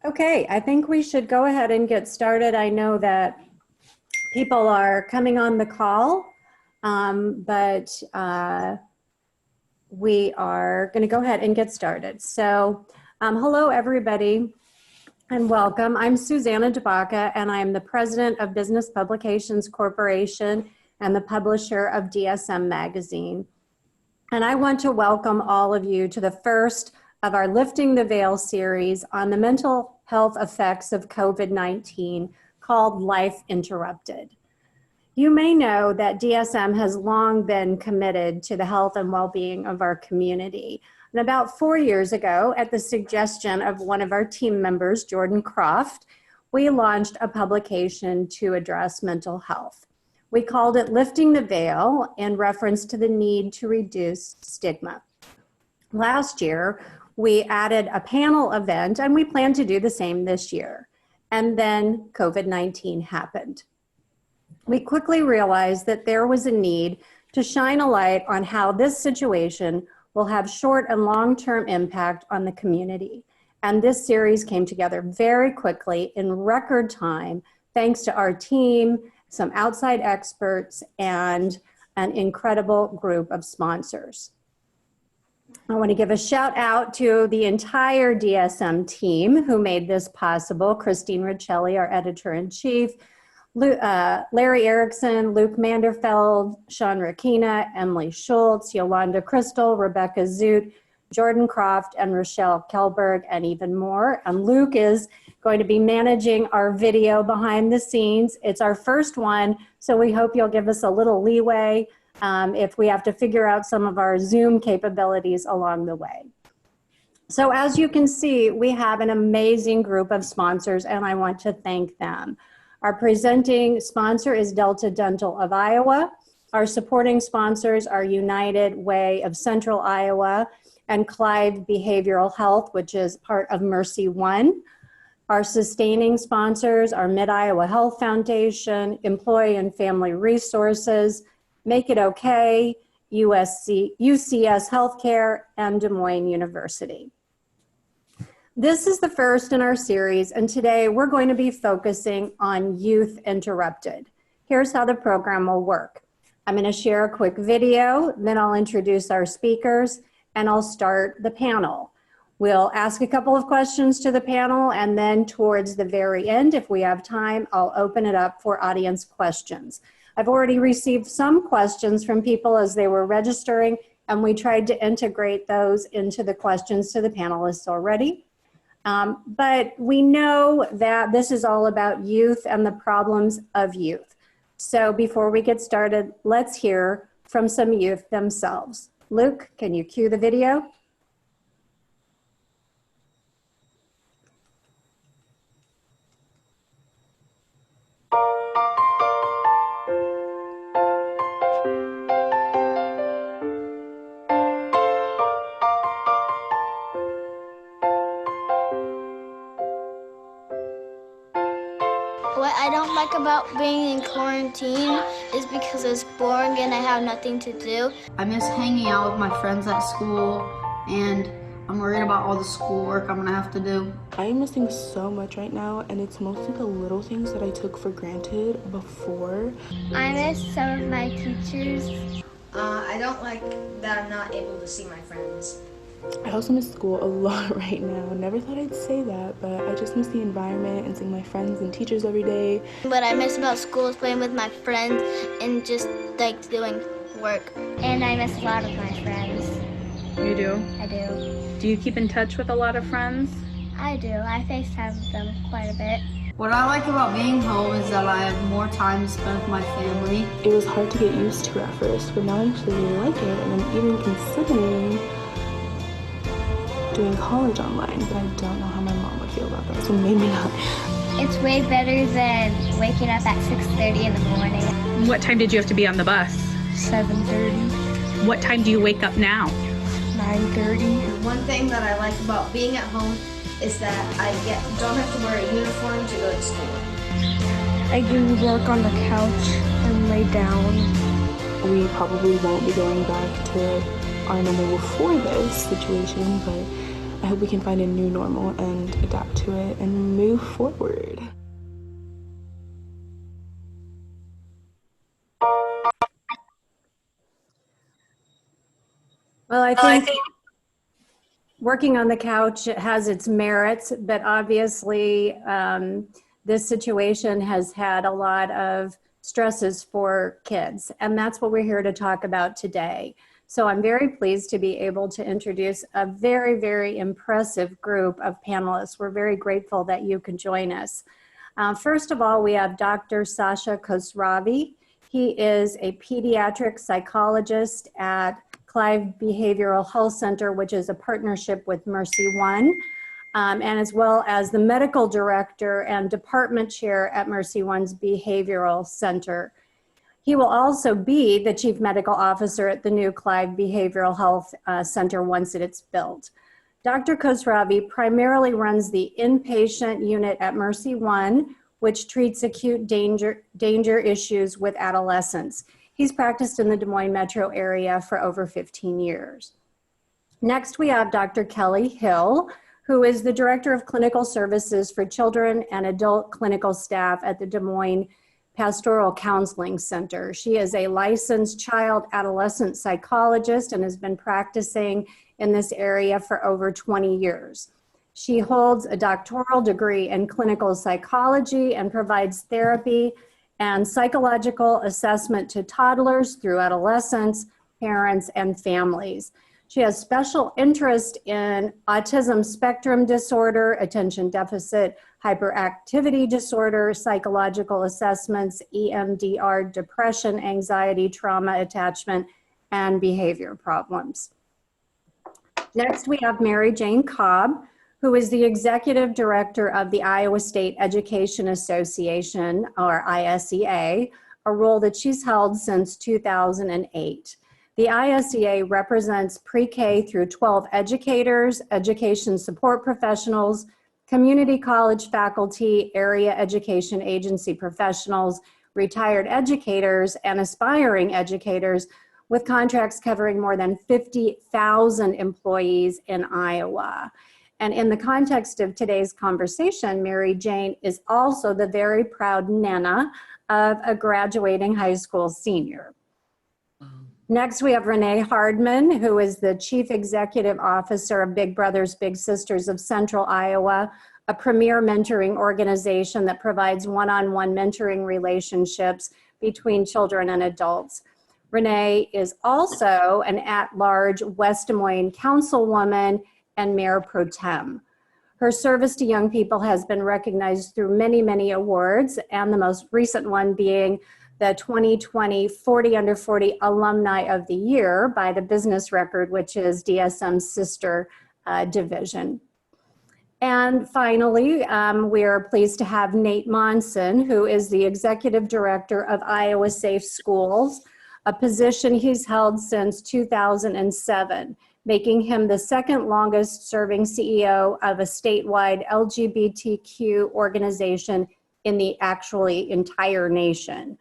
Okay, I think we should go ahead and get started. I know that people are coming on the call, but we are going to go ahead and get started. So hello, everybody, and welcome. I'm Susanna DeBaca, and I'm the president of Business Publications Corporation and the publisher of DSM Magazine. And I want to welcome all of you to the first of our Lifting the Veil series on the mental health effects of COVID-19 called Life Interrupted. You may know that DSM has long been committed to the health and well-being of our community. And about 4 years ago, at the suggestion of one of our team members, Jordan Croft, we launched a publication to address mental health. We called it Lifting the Veil in reference to the need to reduce stigma. Last year, we added a panel event, and we plan to do the same this year. And then COVID-19 happened. We quickly realized that there was a need to shine a light on how this situation will have short and long-term impact on the community. And this series came together very quickly in record time, thanks to our team, some outside experts, and an incredible group of sponsors. I want to give a shout out to the entire DSM team who made this possible. Christine Riccelli, our editor-in-chief, Larry Erickson, Luke Manderfeld, Sean Rakina, Emily Schultz, Yolanda Crystal, Rebecca Zoot, Jordan Croft, and Rochelle Kelberg, and even more. And Luke is going to be managing our video behind the scenes. It's our first one, so we hope you'll give us a little leeway if we have to figure out some of our Zoom capabilities along the way. So as you can see, we have an amazing group of sponsors, and I want to thank them. Our presenting sponsor is Delta Dental of Iowa. Our supporting sponsors are United Way of Central Iowa and Clive Behavioral Health, which is part of Mercy One. Our sustaining sponsors are Mid-Iowa Health Foundation, Employee and Family Resources, Make It Okay, UCS Healthcare, and Des Moines University. This is the first in our series, and today we're going to be focusing on Youth Interrupted. Here's how the program will work. I'm going to share a quick video, then I'll introduce our speakers, and I'll start the panel. We'll ask a couple of questions to the panel, and then towards the very end, if we have time, I'll open it up for audience questions. I've already received some questions from people as they were registering, and we tried to integrate those into the questions to the panelists already. But we know that this is all about youth and the problems of youth. So before we get started, let's hear from some youth themselves. Luke, can you cue the video? What I don't like about being in quarantine is because it's boring and I have nothing to do. I miss hanging out with my friends at school, and I'm worried about all the schoolwork I'm gonna have to do. I am missing so much right now, and it's mostly the little things that I took for granted before. I miss some of my teachers. I don't like that I'm not able to see my friends. I also miss school a lot right now. Never thought I'd say that, but I just miss the environment and seeing my friends and teachers every day. What I miss about school is playing with my friends and just like doing work. And I miss a lot of my friends. You do? I do. Do you keep in touch with a lot of friends? I do. I FaceTime with them quite a bit. What I like about being home is that I have more time to spend with my family. It was hard to get used to at first, but now I actually really like it, and I'm even considering doing college online, but I don't know how my mom would feel about that, so maybe not. It's way better than waking up at 6:30 in the morning. What time did you have to be on the bus? 7:30, What time do you wake up now? 9:30. One thing that I like about being at home is that I don't have to wear a uniform to go to school. I do work on the couch and lay down. We probably won't be going back to our normal before this situation, but I hope we can find a new normal and adapt to it and move forward. Well, I think working on the couch has its merits, but obviously this situation has had a lot of stresses for kids, and that's what we're here to talk about today. So I'm very pleased to be able to introduce a very, very impressive group of panelists. We're very grateful that you could join us. First of all, we have Dr. Sasha Khosravi. He is a pediatric psychologist at Clive Behavioral Health Center, which is a partnership with Mercy One, and as well as the medical director and department chair at Mercy One's Behavioral Center. He will also be the chief medical officer at the new Clive Behavioral Health Center once it's built. Dr. Khosravi primarily runs the inpatient unit at Mercy One, which treats acute danger issues with adolescents. He's practiced in the Des Moines metro area for over 15 years. Next, we have Dr. Kelly Hill, who is the Director of Clinical Services for Children and Adult Clinical Staff at the Des Moines Pastoral Counseling Center. She is a licensed child adolescent psychologist and has been practicing in this area for over 20 years. She holds a doctoral degree in clinical psychology and provides therapy and psychological assessment to toddlers through adolescents, parents, and families. She has special interest in autism spectrum disorder, attention deficit hyperactivity disorder, psychological assessments, EMDR, depression, anxiety, trauma, attachment, and behavior problems. Next, we have Mary Jane Cobb, who is the executive director of the Iowa State Education Association, or ISEA, a role that she's held since 2008. The ISEA represents pre-K through 12 educators, education support professionals, community college faculty, area education agency professionals, retired educators, and aspiring educators, with contracts covering more than 50,000 employees in Iowa. And in the context of today's conversation, Mary Jane is also the very proud nana of a graduating high school senior. Next, we have Renee Hardman, who is the Chief Executive Officer of Big Brothers Big Sisters of Central Iowa, a premier mentoring organization that provides one-on-one mentoring relationships between children and adults. Renee is also an at-large West Des Moines councilwoman and mayor pro tem. Her service to young people has been recognized through many, many awards, and the most recent one being the 2020 40 Under 40 Alumni of the Year by the Business Record, which is DSM's sister division. And finally, we are pleased to have Nate Monson, who is the Executive Director of Iowa Safe Schools, a position he's held since 2007, making him the second longest serving CEO of a statewide LGBTQ organization in the actually entire nation.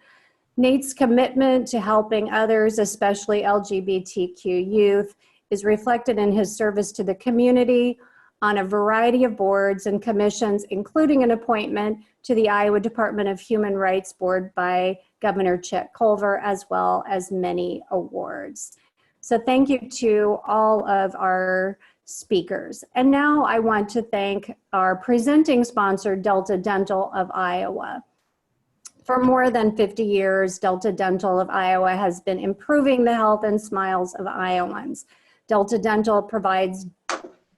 Nate's commitment to helping others, especially LGBTQ youth, is reflected in his service to the community on a variety of boards and commissions, including an appointment to the Iowa Department of Human Rights Board by Governor Chet Culver, as well as many awards. So thank you to all of our speakers. And now I want to thank our presenting sponsor, Delta Dental of Iowa. For more than 50 years, Delta Dental of Iowa has been improving the health and smiles of Iowans. Delta Dental provides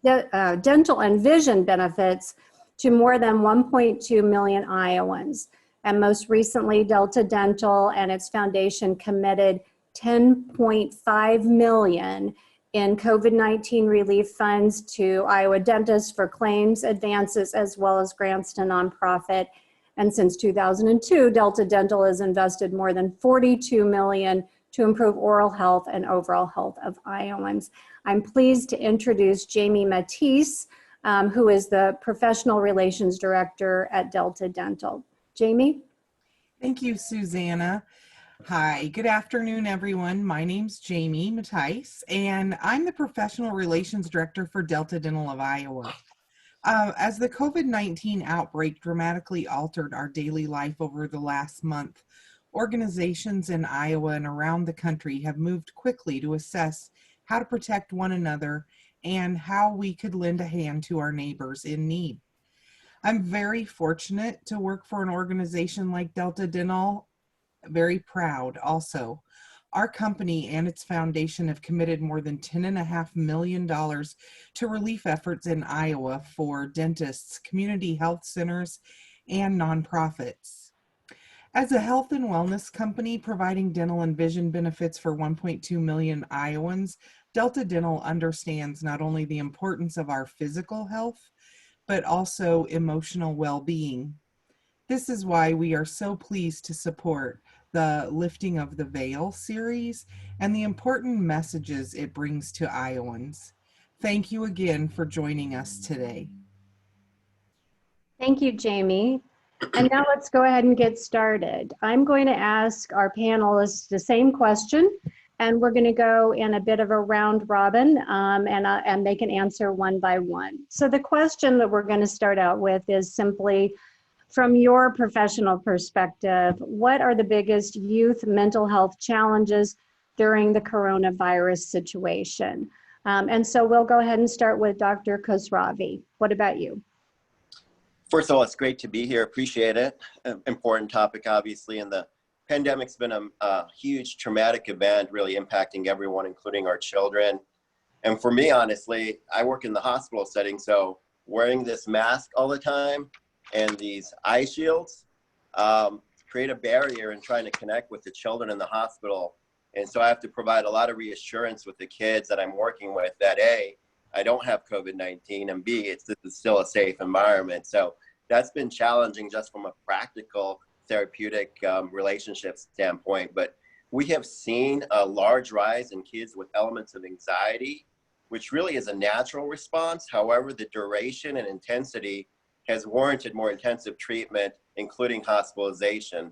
dental and vision benefits to more than 1.2 million Iowans. And most recently, Delta Dental and its foundation committed $10.5 million in COVID-19 relief funds to Iowa dentists for claims advances, as well as grants to nonprofit. And since 2002, Delta Dental has invested more than $42 million to improve oral health and overall health of Iowans. I'm pleased to introduce Jamie Matisse, who is the Professional Relations Director at Delta Dental. Jamie? Thank you, Susanna. Hi, good afternoon, everyone. My name's Jamie Mattice, and I'm the Professional Relations Director for Delta Dental of Iowa. As the COVID-19 outbreak dramatically altered our daily life over the last month, organizations in Iowa and around the country have moved quickly to assess how to protect one another and how we could lend a hand to our neighbors in need. I'm very fortunate to work for an organization like Delta Dental, very proud also. Our company and its foundation have committed more than $10.5 million to relief efforts in Iowa for dentists, community health centers, and nonprofits. As a health and wellness company providing dental and vision benefits for 1.2 million Iowans, Delta Dental understands not only the importance of our physical health, but also emotional well-being. This is why we are so pleased to support the Lifting of the Veil series and the important messages it brings to Iowans. Thank you again for joining us today. Thank you, Jamie. And now let's go ahead and get started. I'm going to ask our panelists the same question, and we're going to go in a bit of a round robin, and they can answer one by one. So the question that we're going to start out with is simply, from your professional perspective, what are the biggest youth mental health challenges during the coronavirus situation? And so we'll go ahead and start with Dr. Khosravi. What about you? First of all, it's great to be here. Appreciate it. Important topic, obviously, and the pandemic's been a huge traumatic event, really impacting everyone, including our children. And for me, honestly, I work in the hospital setting, so wearing this mask all the time and these eye shields create a barrier in trying to connect with the children in the hospital. And so I have to provide a lot of reassurance with the kids that I'm working with that A, I don't have COVID-19, and B, this is still a safe environment. So that's been challenging just from a practical therapeutic relationship standpoint. But we have seen a large rise in kids with elements of anxiety, which really is a natural response. However, the duration and intensity has warranted more intensive treatment, including hospitalization.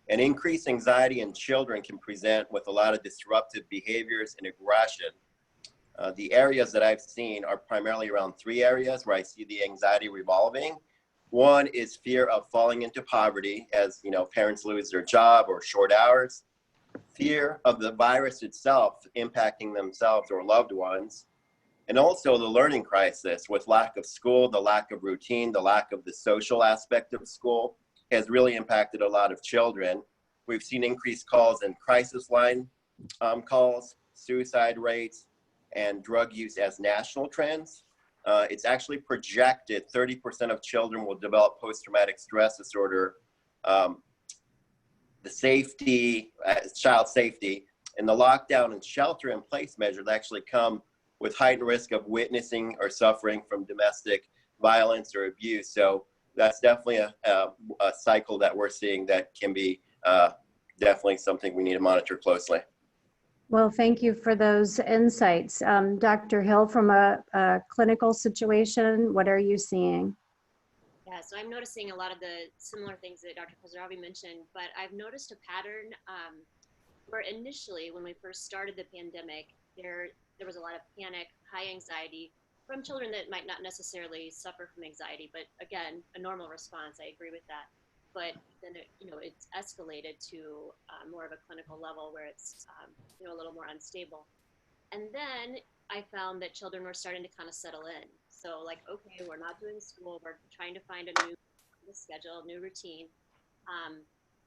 And increased anxiety in children can present with a lot of disruptive behaviors and aggression. The areas that I've seen are primarily around three areas where I see the anxiety revolving. One is fear of falling into poverty as parents lose their job or short hours. Fear of the virus itself impacting themselves or loved ones. And also the learning crisis with lack of school, the lack of routine, the lack of the social aspect of school has really impacted a lot of children. We've seen increased calls in crisis line calls, suicide rates, and drug use as national trends. It's actually projected 30% of children will develop post-traumatic stress disorder. The child safety, and the lockdown and shelter in place measures actually come with heightened risk of witnessing or suffering from domestic violence or abuse. So that's definitely a cycle that we're seeing that can be definitely something we need to monitor closely. Well, thank you for those insights. Dr. Hill, from a clinical situation, what are you seeing? Yeah, so I'm noticing a lot of the similar things that Dr. Khosravi mentioned, but I've noticed a pattern where initially, when we first started the pandemic, there was a lot of panic, high anxiety from children that might not necessarily suffer from anxiety, but again, a normal response. I agree with that. But then it's escalated to more of a clinical level where it's a little more unstable. And then I found that children were starting to kind of settle in. So like, okay, we're not doing school. We're trying to find a new schedule, new routine.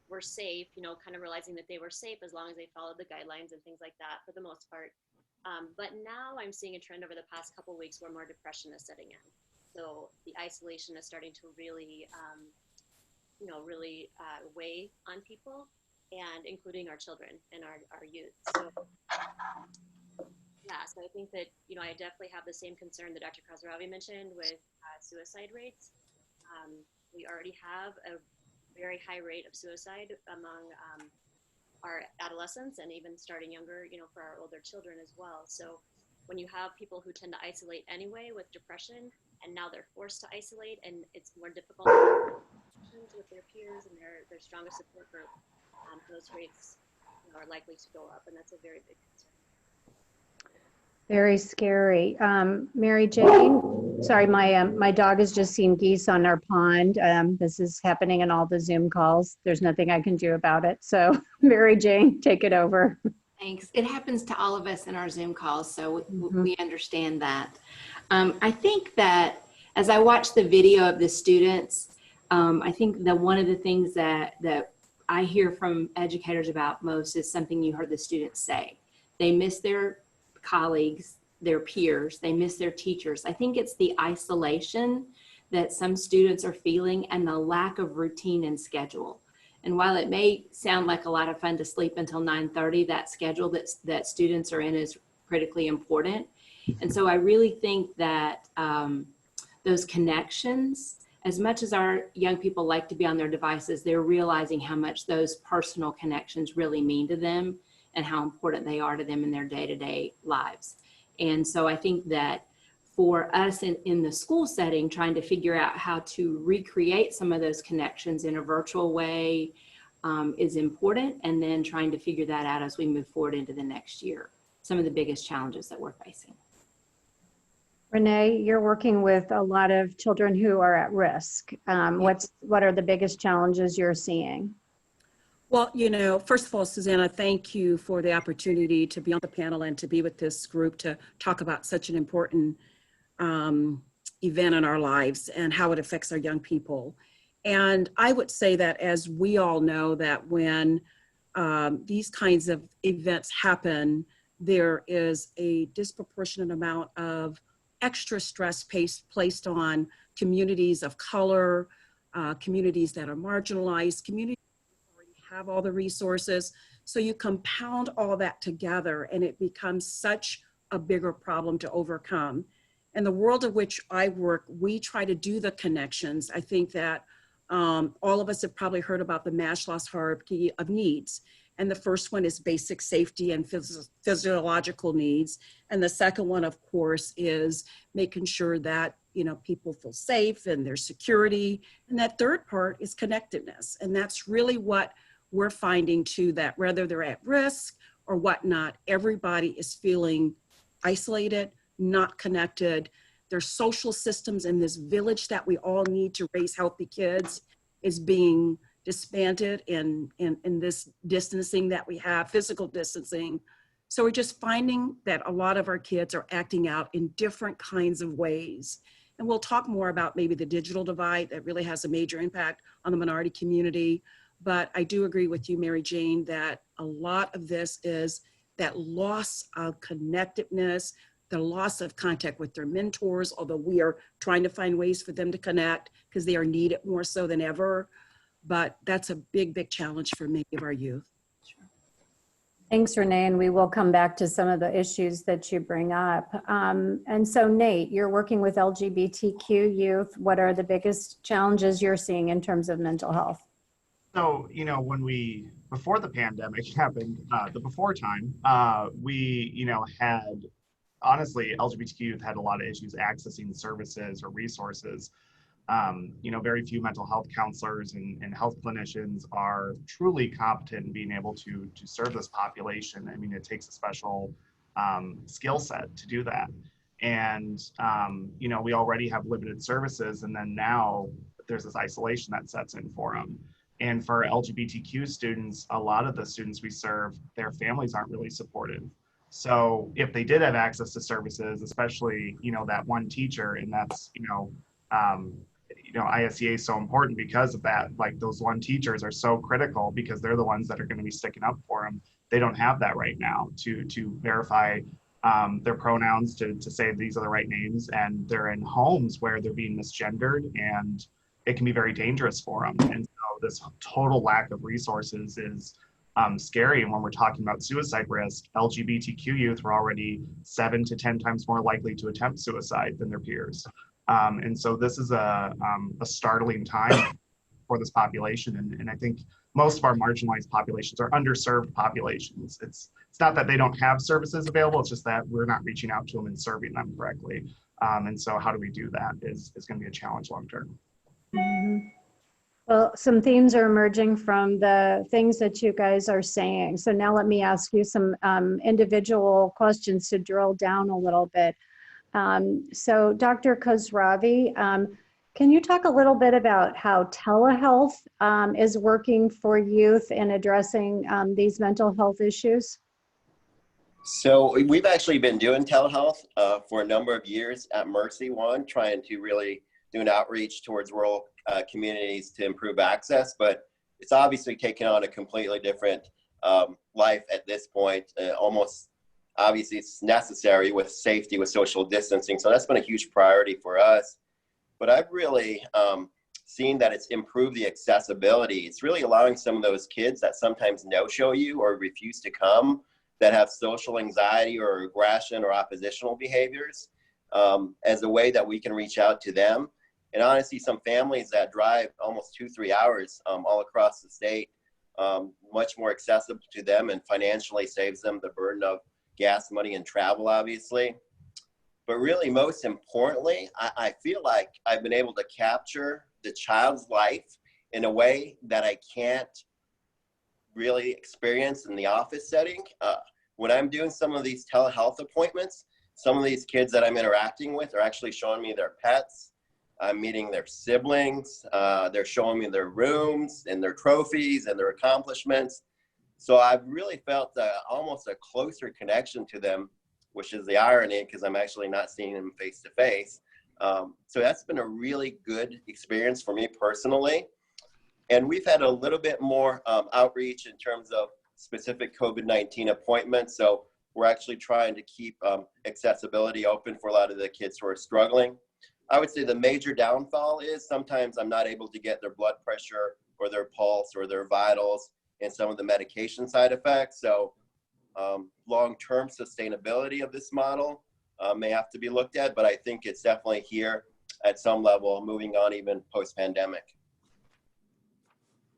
We're safe, kind of realizing that they were safe as long as they followed the guidelines and things like that for the most part. But now I'm seeing a trend over the past couple of weeks where more depression is setting in. So the isolation is starting to really, weigh on people, and including our children and our youth. So yeah, so I think that, I definitely have the same concern that Dr. Khosravi mentioned with suicide rates. We already have a very high rate of suicide among our adolescents, and even starting younger, for our older children as well. So when you have people who tend to isolate anyway with depression, and now they're forced to isolate, and it's more difficult with their peers and their strongest support group, those rates are likely to go up, and that's a very big concern. Very scary. Mary Jane, sorry, my dog has just seen geese on our pond. This is happening in all the Zoom calls. There's nothing I can do about it. So Mary Jane, take it over. Thanks. It happens to all of us in our Zoom calls, so Mhm. we understand that. I think that as I watch the video of the students, I think that one of the things that I hear from educators about most is something you heard the students say. They miss their colleagues, their peers, they miss their teachers. I think it's the isolation that some students are feeling and the lack of routine and schedule. And while it may sound like a lot of fun to sleep until 9:30, that schedule that students are in is critically important. And so I really think that those connections, as much as our young people like to be on their devices, they're realizing how much those personal connections really mean to them and how important they are to them in their day-to-day lives. And so I think that for us in the school setting, trying to figure out how to recreate some of those connections in a virtual way is important, and then trying to figure that out as we move forward into the next year. Some of the biggest challenges that we're facing. Renee, you're working with a lot of children who are at risk. What are the biggest challenges you're seeing? Well, you know, first of all, Susanna, thank you for the opportunity to be on the panel and to be with this group to talk about such an important event in our lives and how it affects our young people. And I would say that, as we all know, that when these kinds of events happen, there is a disproportionate amount of extra stress placed on communities of color, communities that are marginalized, communities that already have all the resources. So you compound all that together and it becomes such a bigger problem to overcome. In the world in which I work, we try to do the connections. I think that all of us have probably heard about the Maslow's hierarchy of needs. And the first one is basic safety and physiological needs. And the second one, of course, is making sure that, you know, people feel safe and their security. And that third part is connectedness. And that's really what we're finding too, that whether they're at risk or whatnot, everybody is feeling isolated, not connected. Their social systems in this village that we all need to raise healthy kids is being disbanded in this distancing that we have, physical distancing. So we're just finding that a lot of our kids are acting out in different kinds of ways. And we'll talk more about maybe the digital divide that really has a major impact on the minority community. But I do agree with you, Mary Jane, that a lot of this is that loss of connectedness, the loss of contact with their mentors, although we are trying to find ways for them to connect because they are needed more so than ever. But that's a big, big challenge for many of our youth. Thanks, Renee, and we will come back to some of the issues that you bring up. And so, Nate, you're working with LGBTQ youth. What are the biggest challenges you're seeing in terms of mental health? So, you know, before the pandemic happened, the before time, we, you know, had, honestly, LGBTQ youth had a lot of issues accessing services or resources. You know, very few mental health counselors and health clinicians are truly competent in being able to serve this population. I mean, it takes a special skill set to do that. And, you know, we already have limited services, and then now there's this isolation that sets in for them. And for LGBTQ students, a lot of the students we serve, their families aren't really supportive. So if they did have access to services, especially, you know, that one teacher, and that's, ISEA is so important because of that. Like, those one teachers are so critical because they're the ones that are going to be sticking up for them. They don't have that right now to verify their pronouns, to say these are the right names, and they're in homes where they're being misgendered, and it can be very dangerous for them. And so this total lack of resources is scary. And when we're talking about suicide risk, LGBTQ youth were already 7 to 10 times more likely to attempt suicide than their peers. And so this is a startling time for this population. And I think most of our marginalized populations are underserved populations. It's not that they don't have services available, it's just that we're not reaching out to them and serving them correctly. And so how do we do that is going to be a challenge long term. Mm-hmm. Well, some themes are emerging from the things that you guys are saying. So now let me ask you some individual questions to drill down a little bit. So Dr. Khosravi, can you talk a little bit about how telehealth is working for youth in addressing these mental health issues? So we've actually been doing telehealth for a number of years at Mercy One, trying to really do an outreach towards rural communities to improve access, but it's obviously taken on a completely different life at this point. Almost obviously it's necessary with safety, with social distancing. So that's been a huge priority for us. But I've really seen that it's improved the accessibility. It's really allowing some of those kids that sometimes no-show you or refuse to come, that have social anxiety or aggression or oppositional behaviors, as a way that we can reach out to them. And honestly, some families that drive almost 2-3 hours all across the state, much more accessible to them and financially saves them the burden of gas money and travel, obviously. But really, most importantly, I feel like I've been able to capture the child's life in a way that I can't really experience in the office setting. When I'm doing some of these telehealth appointments, some of these kids that I'm interacting with are actually showing me their pets. I'm meeting their siblings. They're showing me their rooms and their trophies and their accomplishments. So I've really felt almost a closer connection to them, which is the irony because I'm actually not seeing them face to face. So that's been a really good experience for me personally. And we've had a little bit more outreach in terms of specific COVID-19 appointments. So we're actually trying to keep accessibility open for a lot of the kids who are struggling. I would say the major downfall is sometimes I'm not able to get their blood pressure or their pulse or their vitals and some of the medication side effects. So long-term sustainability of this model may have to be looked at, but I think it's definitely here at some level, moving on even post-pandemic.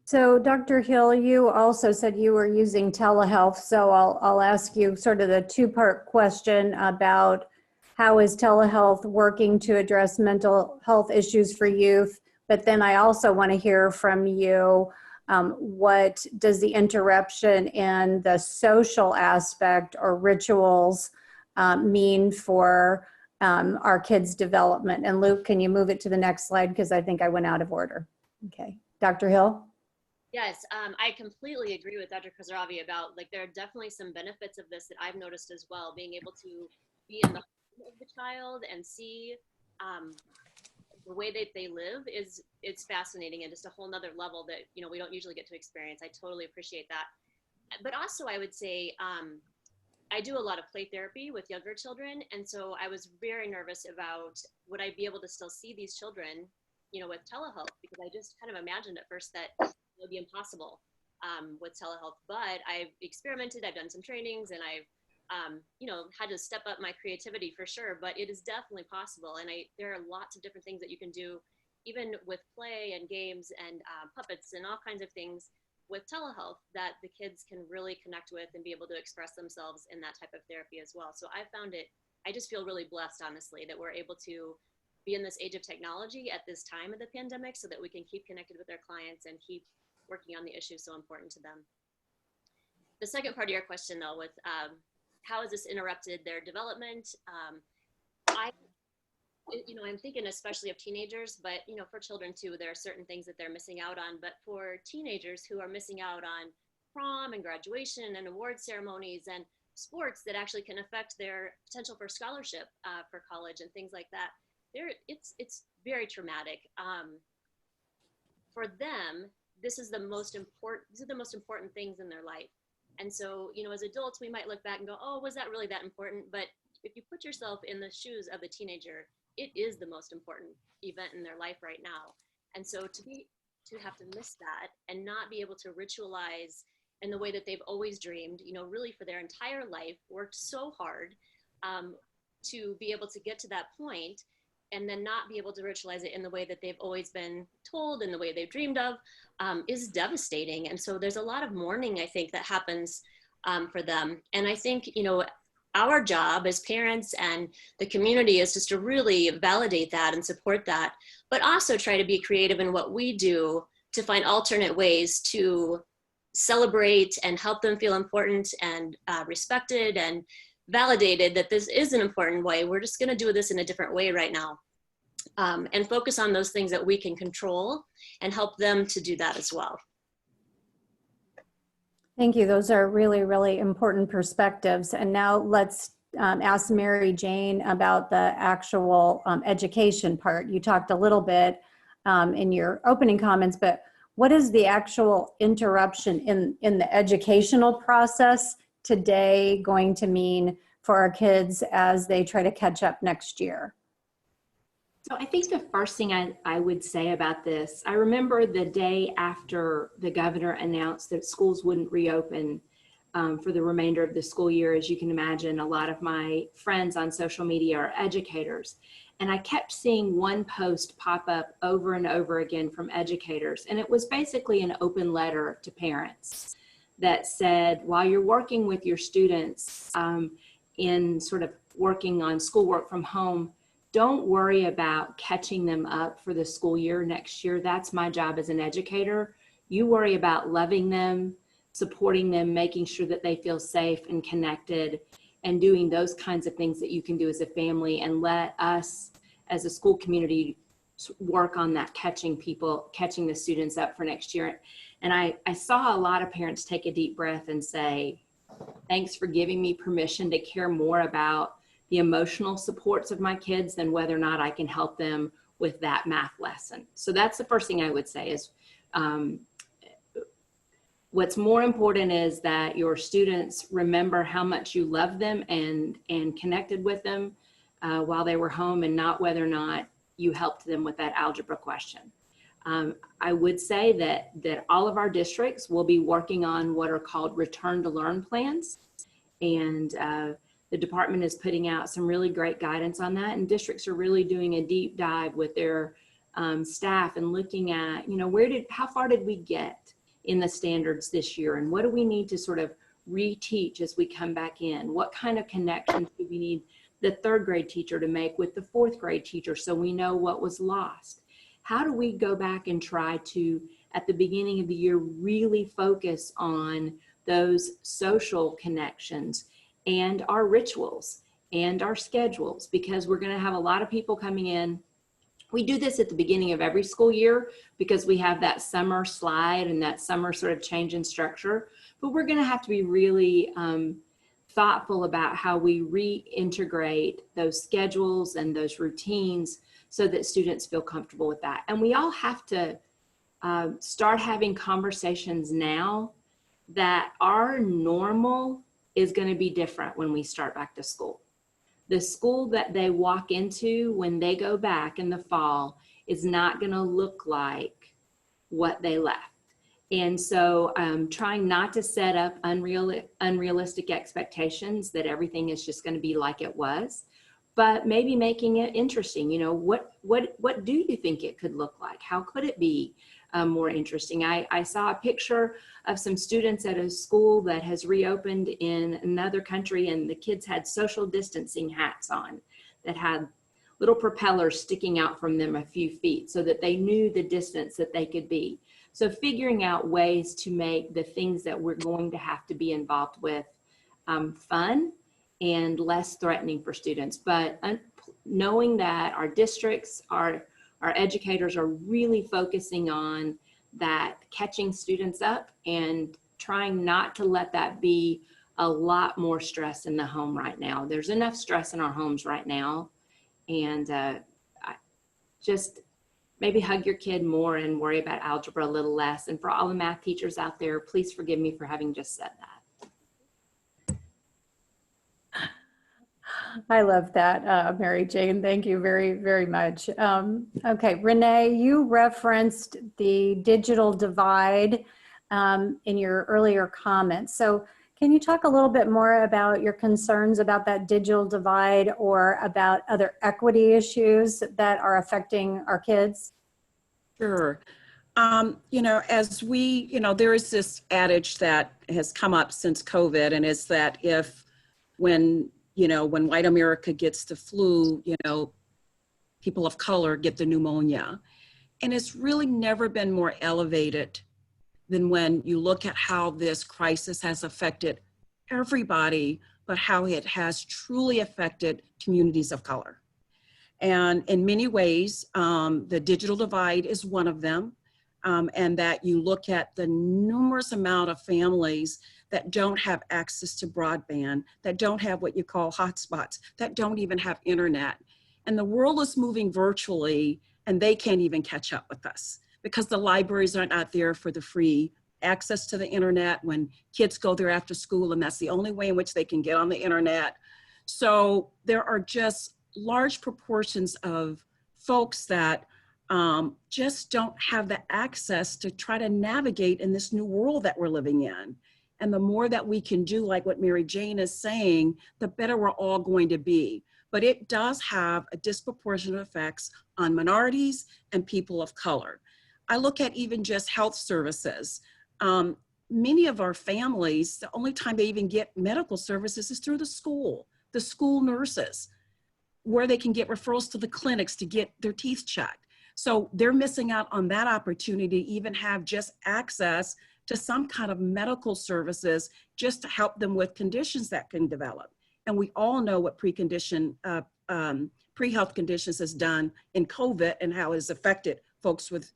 So Dr. Hill, you also said you were using telehealth. So I'll ask you sort of the two-part question about how is telehealth working to address mental health issues for youth? But then I also want to hear from you, what does the interruption in the social aspect or rituals mean for our kids' development? And Luke, can you move it to the next slide? Because I think I went out of order. Okay, Dr. Hill? Yes, I completely agree with Dr. Khosravi about, like, there are definitely some benefits of this that I've noticed as well. Being able to be in the home of the child and see the way that they live it's fascinating and just a whole nother level that, you know, we don't usually get to experience. I totally appreciate that. But also I would say, I do a lot of play therapy with younger children. And so I was very nervous about, would I be able to still see these children, you know, with telehealth? Because I just kind of imagined at first that it would be impossible with telehealth. But I've experimented, I've done some trainings, and I've you know, had to step up my creativity for sure, but it is definitely possible. And there are lots of different things that you can do, even with play and games and puppets and all kinds of things with telehealth that the kids can really connect with and be able to express themselves in that type of therapy as well. So I found it, I just feel really blessed, honestly, that we're able to be in this age of technology at this time of the pandemic so that we can keep connected with our clients and keep working on the issues so important to them. The second part of your question, though, with how has this interrupted their development? You know, I'm thinking especially of teenagers, but, you know, for children too, there are certain things that they're missing out on. But for teenagers who are missing out on prom and graduation and award ceremonies and sports that actually can affect their potential for scholarship for college and things like that, it's very traumatic. For them, these are the most important things in their life. And so, you know, as adults, we might look back and go, oh, was that really that important? But if you put yourself in the shoes of the teenager, it is the most important event in their life right now. And so to have to miss that and not be able to ritualize in the way that they've always dreamed, you know, really for their entire life, worked so hard to be able to get to that point, and then not be able to ritualize it in the way that they've always been told and the way they've dreamed of, is devastating. And so there's a lot of mourning, I think, that happens for them. And I think, you know, our job as parents and the community is just to really validate that and support that, but also try to be creative in what we do to find alternate ways to celebrate and help them feel important and respected and validated that this is an important way. We're just gonna do this in a different way right now. And focus on those things that we can control and help them to do that as well. Thank you. Those are really, really important perspectives. And now let's ask Mary Jane about the actual education part. You talked a little bit in your opening comments, but what is the actual interruption in the educational process today going to mean for our kids as they try to catch up next year? So I think the first thing I would say about this, I remember the day after the governor announced that schools wouldn't reopen for the remainder of the school year. As you can imagine, a lot of my friends on social media are educators. And I kept seeing one post pop up over and over again from educators. And it was basically an open letter to parents that said, while you're working with your students in sort of working on schoolwork from home, don't worry about catching them up for the school year next year. That's my job as an educator. You worry about loving them, supporting them, making sure that they feel safe and connected, and doing those kinds of things that you can do as a family, and let us as a school community work on that catching the students up for next year. And I saw a lot of parents take a deep breath and say, thanks for giving me permission to care more about the emotional supports of my kids than whether or not I can help them with that math lesson. So that's the first thing I would say is what's more important is that your students remember how much you love them and connected with them while they were home, and not whether or not you helped them with that algebra question. I would say that all of our districts will be working on what are called return to learn plans. And the department is putting out some really great guidance on that, and districts are really doing a deep dive with their staff and looking at, you know, how far did we get in the standards this year, and what do we need to sort of reteach as we come back in? What kind of connections do we need the third grade teacher to make with the fourth grade teacher so we know what was lost? How do we go back and try to, at the beginning of the year, really focus on those social connections and our rituals and our schedules? Because we're going to have a lot of people coming in. We do this at the beginning of every school year because we have that summer slide and that summer sort of change in structure. But we're going to have to be really thoughtful about how we reintegrate those schedules and those routines so that students feel comfortable with that. And we all have to start having conversations now that our normal is going to be different when we start back to school. The school that they walk into when they go back in the fall is not going to look like what they left. And so trying not to set up unrealistic expectations that everything is just going to be like it was, but maybe making it interesting. You know, what do you think it could look like? How could it be more interesting? I saw a picture of some students at a school that has reopened in another country, and the kids had social distancing hats on that had little propellers sticking out from them a few feet so that they knew the distance that they could be. So figuring out ways to make the things that we're going to have to be involved with fun and less threatening for students. But knowing that our districts, our educators are really focusing on that catching students up and trying not to let that be a lot more stress in the home right now. There's enough stress in our homes right now. And just maybe hug your kid more and worry about algebra a little less. And for all the math teachers out there, please forgive me for having just said that. I love that, Mary Jane. Thank you very, very much. Okay, Renee, you referenced the digital divide in your earlier comments. So can you talk a little bit more about your concerns about that digital divide or about other equity issues that are affecting our kids? Sure. You know, as we, you know, there is this adage that has come up since COVID, and it's that when white America gets the flu, you know, people of color get the pneumonia. And it's really never been more elevated than when you look at how this crisis has affected everybody, but how it has truly affected communities of color. And in many ways, the digital divide is one of them. And that you look at the numerous amount of families that don't have access to broadband, that don't have what you call hotspots, that don't even have internet. And the world is moving virtually, and they can't even catch up with us because the libraries aren't out there for the free access to the internet when kids go there after school, and that's the only way in which they can get on the internet. So there are just large proportions of folks that just don't have the access to try to navigate in this new world that we're living in. And the more that we can do, like what Mary Jane is saying, the better we're all going to be. But it does have a disproportionate effects on minorities and people of color. I look at even just health services. Many of our families, the only time they even get medical services is through the school nurses, where they can get referrals to the clinics to get their teeth checked. So they're missing out on that opportunity to even have just access to some kind of medical services just to help them with conditions that can develop. And we all know what pre-health conditions has done in COVID and how it has affected folks with,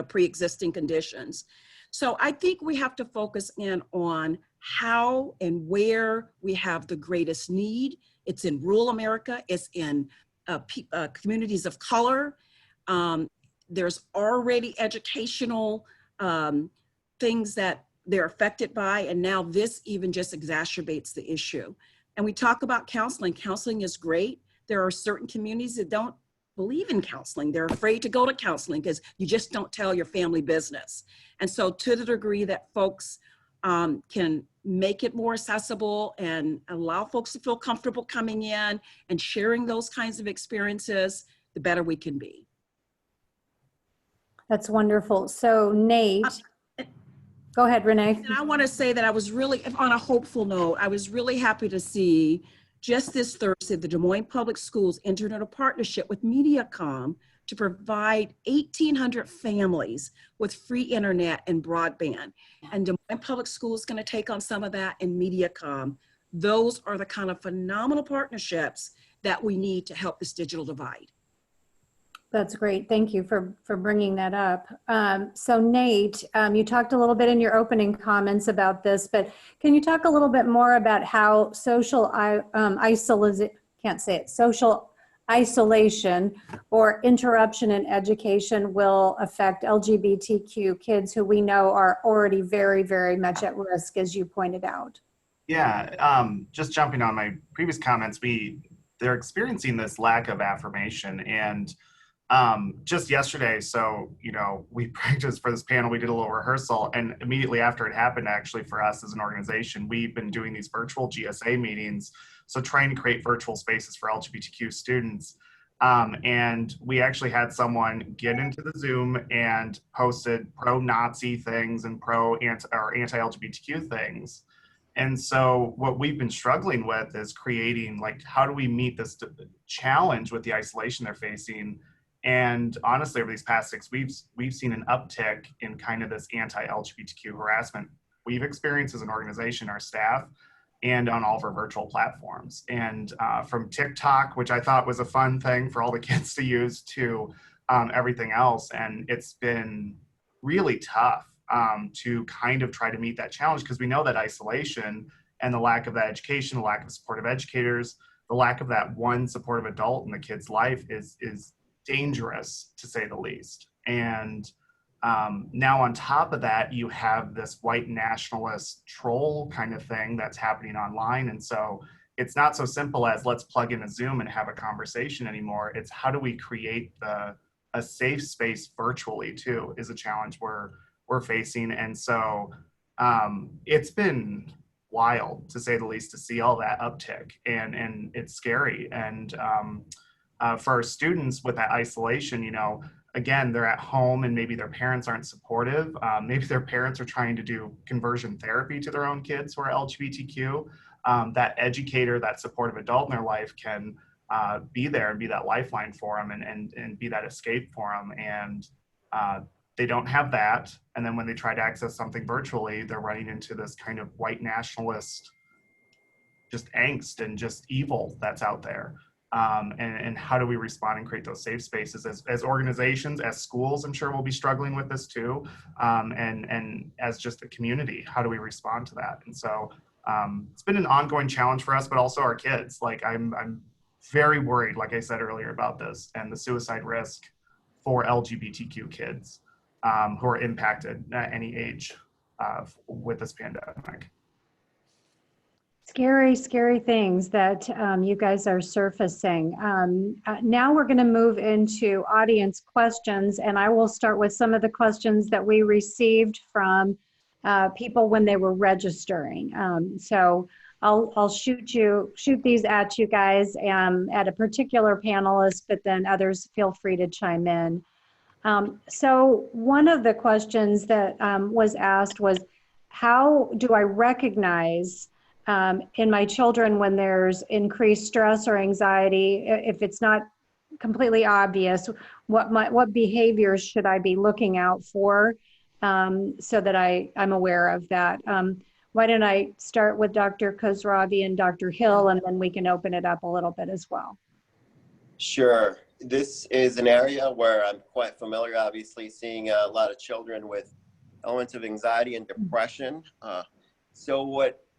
pre-existing conditions. So I think we have to focus in on how and where we have the greatest need. It's in rural America, it's in communities of color. There's already educational things that they're affected by, and now this even just exacerbates the issue. And we talk about counseling. Counseling is great. There are certain communities that don't believe in counseling. They're afraid to go to counseling because you just don't tell your family business. And so to the degree that folks can make it more accessible and allow folks to feel comfortable coming in and sharing those kinds of experiences, the better we can be. That's wonderful. So Nate, go ahead, Renee. And I want to say that I was really, on a hopeful note, I was really happy to see just this Thursday, the Des Moines Public Schools entered into a partnership with MediaCom to provide 1,800 families with free internet and broadband. And Des Moines Public Schools is going to take on some of that in MediaCom. Those are the kind of phenomenal partnerships that we need to help this digital divide. That's great. Thank you for bringing that up. So Nate, you talked a little bit in your opening comments about this, but can you talk a little bit more about how social isolation or interruption in education will affect LGBTQ kids who we know are already very, very much at risk, as you pointed out? Yeah, just jumping on my previous comments, they're experiencing this lack of affirmation. And just yesterday, so, we practiced for this panel, we did a little rehearsal, and immediately after it happened, actually, for us as an organization, we've been doing these virtual GSA meetings, so trying to create virtual spaces for LGBTQ students. And we actually had someone get into the Zoom and posted pro-Nazi things and anti-LGBTQ things. And so what we've been struggling with is creating, how do we meet this challenge with the isolation they're facing? And honestly, over these past 6 weeks, we've seen an uptick in kind of this anti-LGBTQ harassment we've experienced as an organization, our staff, and on all of our virtual platforms. And from TikTok, which I thought was a fun thing for all the kids to use, to everything else. And it's been really tough to kind of try to meet that challenge, because we know that isolation and the lack of that education, the lack of supportive educators, the lack of that one supportive adult in the kid's life is dangerous, to say the least. And now on top of that, you have this white nationalist troll kind of thing that's happening online. And so it's not so simple as let's plug in a Zoom and have a conversation anymore. It's how do we create a safe space virtually too, is a challenge we're facing. And so it's been wild, to say the least, to see all that uptick, and it's scary. And for our students with that isolation, again, they're at home and maybe their parents aren't supportive. Maybe their parents are trying to do conversion therapy to their own kids who are LGBTQ. That educator, that supportive adult in their life can be there and be that lifeline for them and be that escape for them. And They don't have that. And then when they try to access something virtually, they're running into this kind of white nationalist, just angst and just evil that's out there. And how do we respond and create those safe spaces as organizations, as schools? I'm sure we'll be struggling with this too. And as just a community, how do we respond to that? And so it's been an ongoing challenge for us, but also our kids. Like I'm very worried, like I said earlier, about this and the suicide risk for LGBTQ kids who are impacted at any age with this pandemic. Scary, scary things that you guys are surfacing. Now we're going to move into audience questions, and I will start with some of the questions that we received from people when they were registering. So I'll shoot these at you guys at a particular panelist, but then others feel free to chime in. So one of the questions that was asked was, how do I recognize in my children when there's increased stress or anxiety, if it's not completely obvious, what behaviors should I be looking out for so that I'm aware of that? Why don't I start with Dr. Khosravi and Dr. Hill, and then we can open it up a little bit as well. Sure. This is an area where I'm quite familiar, obviously, seeing a lot of children with elements of anxiety and depression. So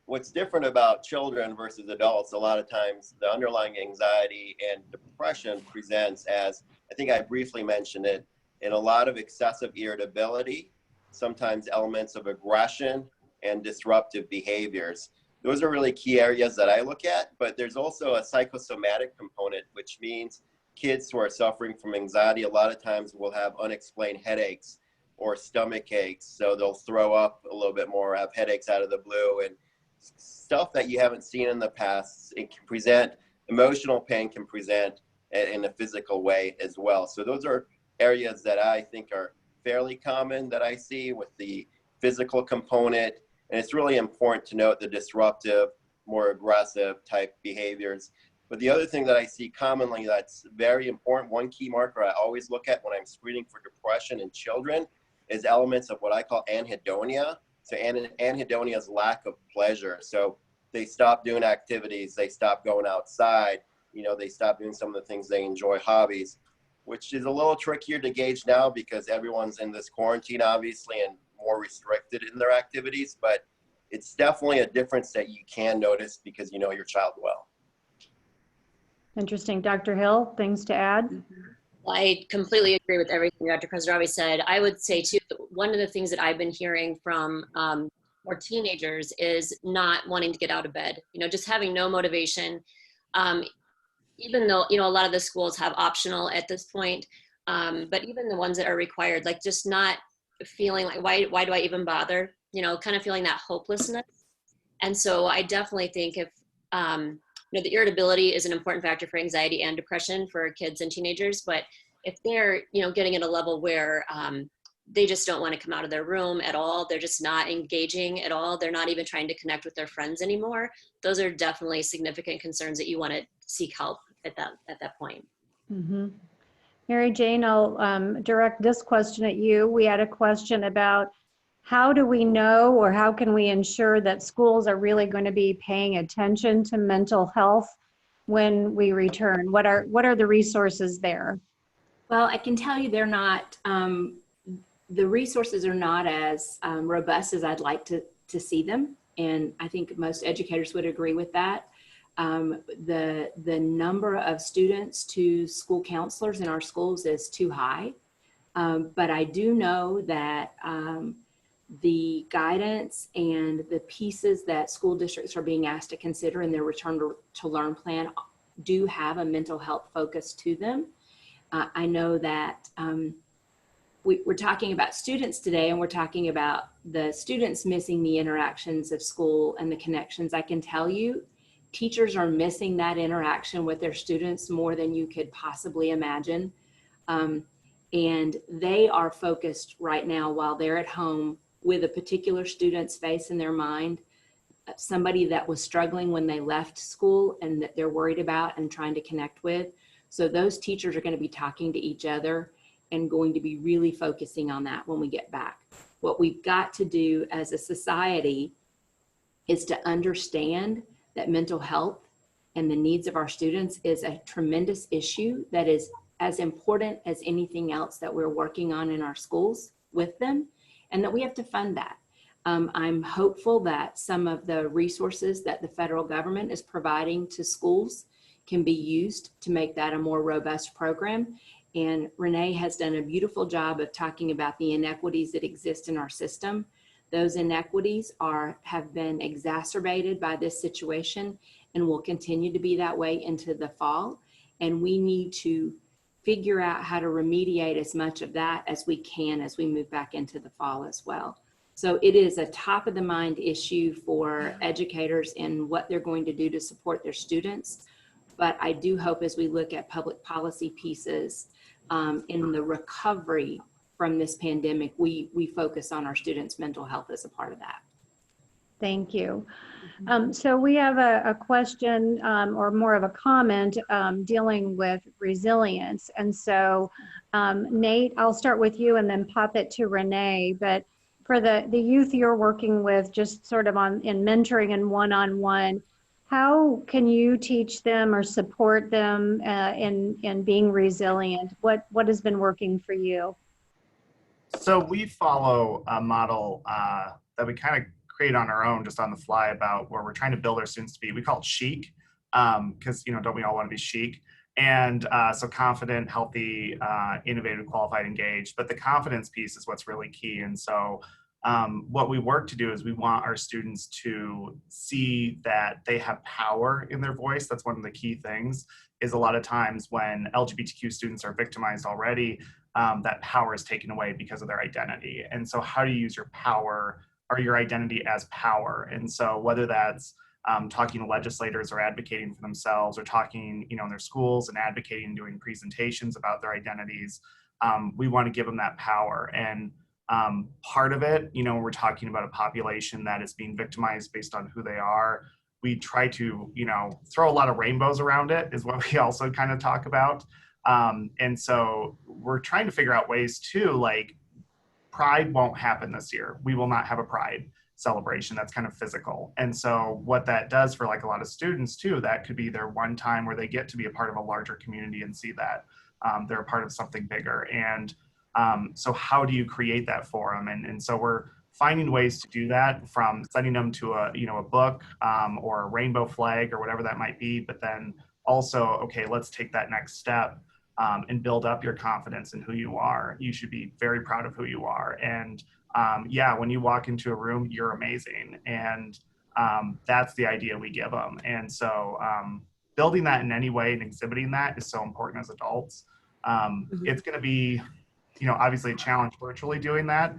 what's different about children versus adults, a lot of times the underlying anxiety and depression presents as, I think I briefly mentioned it, in a lot of excessive irritability, sometimes elements of aggression and disruptive behaviors. Those are really key areas that I look at, but there's also a psychosomatic component, which means kids who are suffering from anxiety a lot of times will have unexplained headaches or stomach aches. So they'll throw up a little bit more, have headaches out of the blue, and stuff that you haven't seen in the past. It can present, emotional pain can present in a physical way as well. So those are areas that I think are fairly common that I see with the physical component. And it's really important to note the disruptive, more aggressive type behaviors. But the other thing that I see commonly that's very important, one key marker I always look at when I'm screening for depression in children is elements of what I call anhedonia. So anhedonia is lack of pleasure. So they stop doing activities, they stop going outside, they stop doing some of the things they enjoy, hobbies, which is a little trickier to gauge now because everyone's in this quarantine, obviously, and more restricted in their activities. But it's definitely a difference that you can notice because you know your child well. Interesting. Dr. Hill, things to add? I completely agree with everything Dr. Khosravi said. I would say too, one of the things that I've been hearing from more teenagers is not wanting to get out of bed, just having no motivation. Even though, a lot of the schools have optional at this point, but even the ones that are required, like just not feeling like, why do I even bother? Kind of feeling that hopelessness. And so I definitely think if, the irritability is an important factor for anxiety and depression for kids and teenagers, but if they're, getting at a level where they just don't want to come out of their room at all, they're just not engaging at all, they're not even trying to connect with their friends anymore, those are definitely significant concerns that you want to seek help at that point. Mm-hmm. Mary Jane, I'll direct this question at you. We had a question about how do we know or how can we ensure that schools are really going to be paying attention to mental health when we return? What are the resources there? Well, I can tell you they're not, the resources are not as robust as I'd like to see them. And I think most educators would agree with that. The number of students to school counselors in our schools is too high. But I do know that the guidance and the pieces that school districts are being asked to consider in their return to learn plan do have a mental health focus to them. I know that we're talking about students today, and we're talking about the students missing the interactions of school and the connections. I can tell you, teachers are missing that interaction with their students more than you could possibly imagine. And they are focused right now while they're at home with a particular student's face in their mind, somebody that was struggling when they left school and that they're worried about and trying to connect with. So those teachers are going to be talking to each other and going to be really focusing on that when we get back. What we've got to do as a society is to understand that mental health and the needs of our students is a tremendous issue that is as important as anything else that we're working on in our schools with them, and that we have to fund that. I'm hopeful that some of the resources that the federal government is providing to schools can be used to make that a more robust program. And Renee has done a beautiful job of talking about the inequities that exist in our system. Those inequities have been exacerbated by this situation and will continue to be that way into the fall. And we need to figure out how to remediate as much of that as we can as we move back into the fall as well. So it is a top of the mind issue for educators in what they're going to do to support their students. But I do hope as we look at public policy pieces in the recovery from this pandemic, we focus on our students' mental health as a part of that. Thank you. So we have a question or more of a comment dealing with resilience. And so Nate, I'll start with you and then pop it to Renee. But for the youth you're working with, just sort of in mentoring and one-on-one, how can you teach them or support them in being resilient? What has been working for you? So we follow a model that we kind of create on our own, just on the fly, about where we're trying to build our students to be. We call it chic, because don't we all want to be chic? And so confident, healthy, innovative, qualified, engaged. But the confidence piece is what's really key. And so what we work to do is we want our students to see that they have power in their voice. That's one of the key things, is a lot of times when LGBTQ students are victimized already, that power is taken away because of their identity. And so how do you use your power or your identity as power? And so whether that's talking to legislators or advocating for themselves, or talking in their schools and advocating, doing presentations about their identities, we want to give them that power. And part of it, we're talking about a population that is being victimized based on who they are. We try to, throw a lot of rainbows around it, is what we also kind of talk about. And so we're trying to figure out ways too, like Pride won't happen this year. We will not have a Pride celebration that's kind of physical. And so what that does for like a lot of students too, that could be their one time where they get to be a part of a larger community and see that they're a part of something bigger. And so how do you create that for them? And so we're finding ways to do that, from sending them to a book or a rainbow flag or whatever that might be, but then also, okay, let's take that next step and build up your confidence in who you are. You should be very proud of who you are. And yeah, when you walk into a room, you're amazing. And that's the idea we give them. And so building that in any way and exhibiting that is so important as adults. It's going to be, obviously a challenge virtually doing that.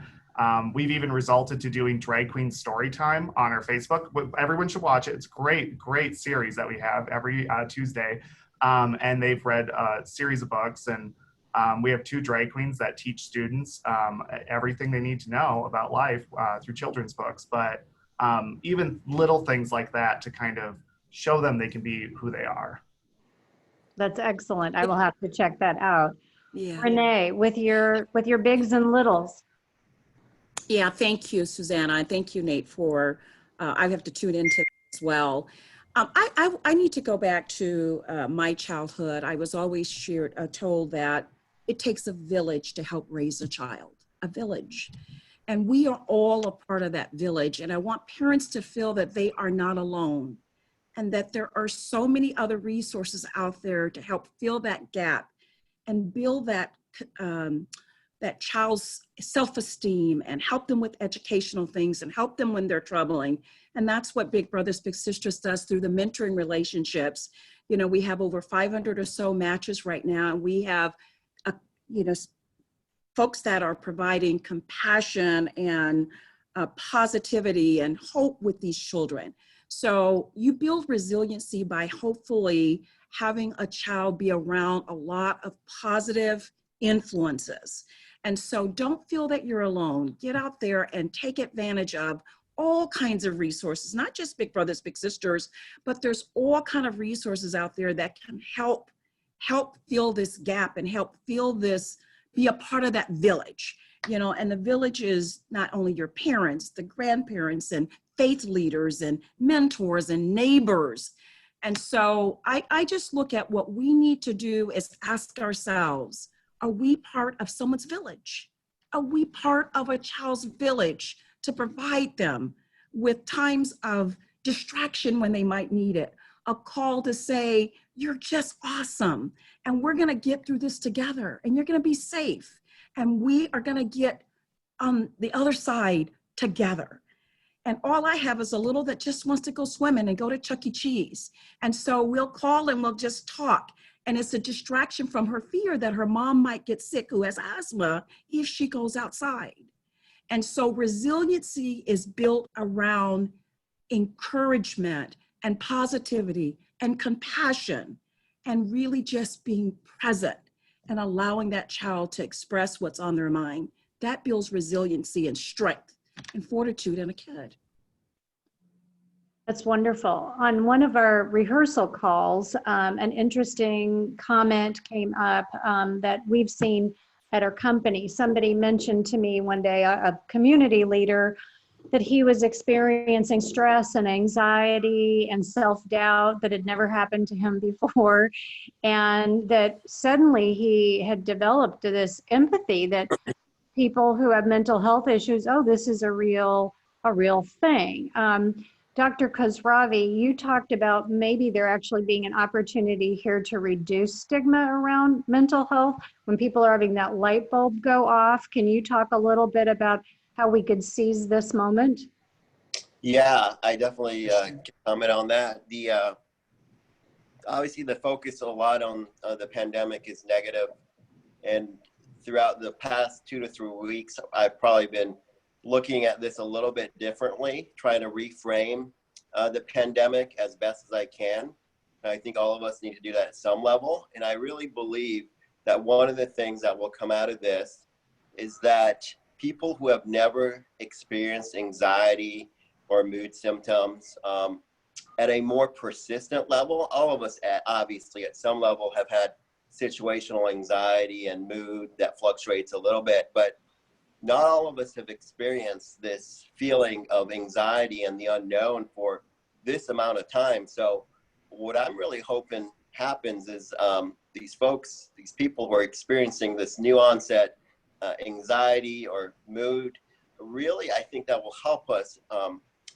We've even resulted to doing drag queen story time on our Facebook. Everyone should watch it. It's a great series that we have every Tuesday. And they've read a series of books, and we have 2 drag queens that teach students everything they need to know about life through children's books. But even little things like that to kind of show them they can be who they are. That's excellent. I will have to check that out. Yeah. Renee, with your bigs and littles. Yeah, thank you, Susanna, and thank you, Nate, for, I have to tune into this as well. I need to go back to my childhood. I was always told that it takes a village to help raise a child, a village. And we are all a part of that village. And I want parents to feel that they are not alone, and that there are so many other resources out there to help fill that gap and build that child's self-esteem, and help them with educational things, and help them when they're troubling. And that's what Big Brothers Big Sisters does through the mentoring relationships. We have over 500 or so matches right now, and we have folks that are providing compassion and positivity and hope with these children. So you build resiliency by hopefully having a child be around a lot of positive influences. And so don't feel that you're alone. Get out there and take advantage of all kinds of resources, not just Big Brothers Big Sisters, but there's all kind of resources out there that can help fill this gap and help fill this be a part of that village, and the village is not only your parents, the grandparents and faith leaders and mentors and neighbors. And so I just look at what we need to do is ask ourselves, are we part of someone's village? Are we part of a child's village to provide them with times of distraction when they might need it? A call to say, you're just awesome. And we're gonna get through this together and you're gonna be safe. And we are gonna get on the other side together. And all I have is a little that just wants to go swimming and go to Chuck E. Cheese. And so we'll call and we'll just talk. And it's a distraction from her fear that her mom might get sick who has asthma if she goes outside. And so resiliency is built around encouragement and positivity and compassion and really just being present and allowing that child to express what's on their mind. That builds resiliency and strength and fortitude in a kid. That's wonderful. On one of our rehearsal calls, an interesting comment came up that we've seen at our company. Somebody mentioned to me one day, a community leader, that he was experiencing stress and anxiety and self-doubt that had never happened to him before. And that suddenly he had developed this empathy that people who have mental health issues, oh, this is a real thing. Dr. Khosravi, you talked about maybe there actually being an opportunity here to reduce stigma around mental health when people are having that light bulb go off. Can you talk a little bit about how we could seize this moment? Yeah, I definitely can comment on that. Obviously the focus a lot on the pandemic is negative, and throughout the past 2 to 3 weeks, I've probably been looking at this a little bit differently, trying to reframe the pandemic as best as I can. And I think all of us need to do that at some level. And I really believe that one of the things that will come out of this is that people who have never experienced anxiety or mood symptoms at a more persistent level, all of us obviously at some level have had situational anxiety and mood that fluctuates a little bit, but not all of us have experienced this feeling of anxiety and the unknown for this amount of time. So what I'm really hoping happens is these people who are experiencing this new onset anxiety or mood, really, I think that will help us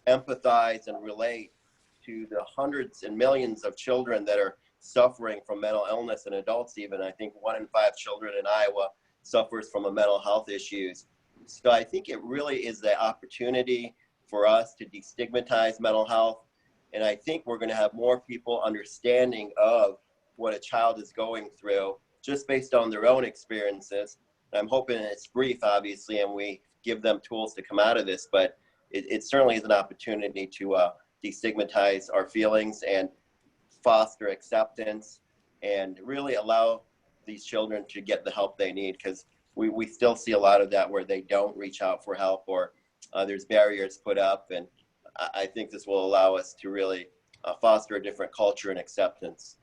empathize and relate to the hundreds and millions of children that are suffering from mental illness, and adults even. I think 1 in 5 children in Iowa suffers from a mental health issues. So I think it really is the opportunity for us to destigmatize mental health. And I think we're going to have more people understanding of what a child is going through just based on their own experiences. And I'm hoping it's brief, obviously, and we give them tools to come out of this, but it certainly is an opportunity to destigmatize our feelings and foster acceptance and really allow these children to get the help they need, because we still see a lot of that where they don't reach out for help, or there's barriers put up. And I think this will allow us to really foster a different culture and acceptance.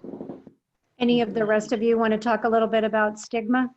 Any of the rest of you want to talk a little bit about stigma?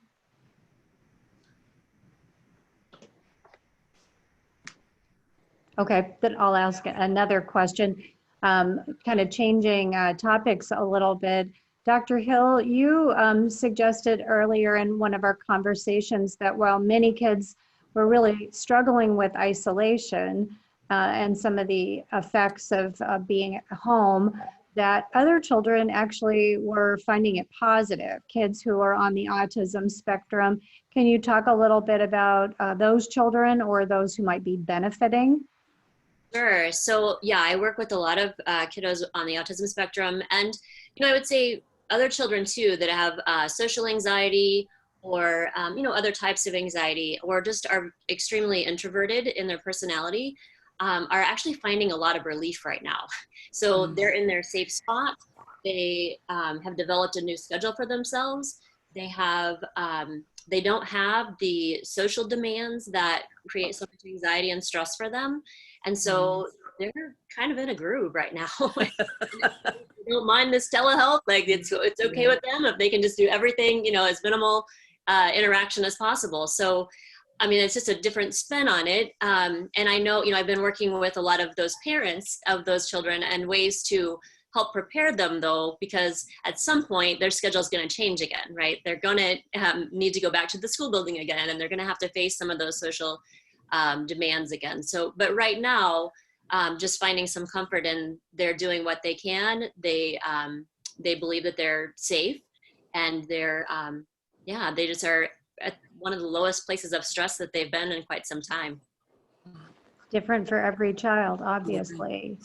Okay, then I'll ask another question, kind of changing topics a little bit. Dr. Hill, you suggested earlier in one of our conversations that while many kids were really struggling with isolation and some of the effects of being at home, that other children actually were finding it positive, kids who are on the autism spectrum. Can you talk a little bit about those children or those who might be benefiting? Sure. So yeah, I work with a lot of kiddos on the autism spectrum, and I would say other children too that have social anxiety or other types of anxiety, or just are extremely introverted in their personality, are actually finding a lot of relief right now. So they're in their safe spot. They have developed a new schedule for themselves. They have they don't have the social demands that create so much anxiety and stress for them. And so they're kind of in a groove right now. They don't mind this telehealth, like it's okay with them if they can just do everything, as minimal interaction as possible. So, I mean, it's just a different spin on it. And I know, I've been working with a lot of those parents of those children and ways to help prepare them, though, because at some point their schedule is going to change again, right? They're going to need to go back to the school building again, and they're going to have to face some of those social demands again. So, but right now, just finding some comfort in they're doing what they can. They believe that they're safe, and they're, they just are at one of the lowest places of stress that they've been in quite some time. Different for every child, obviously.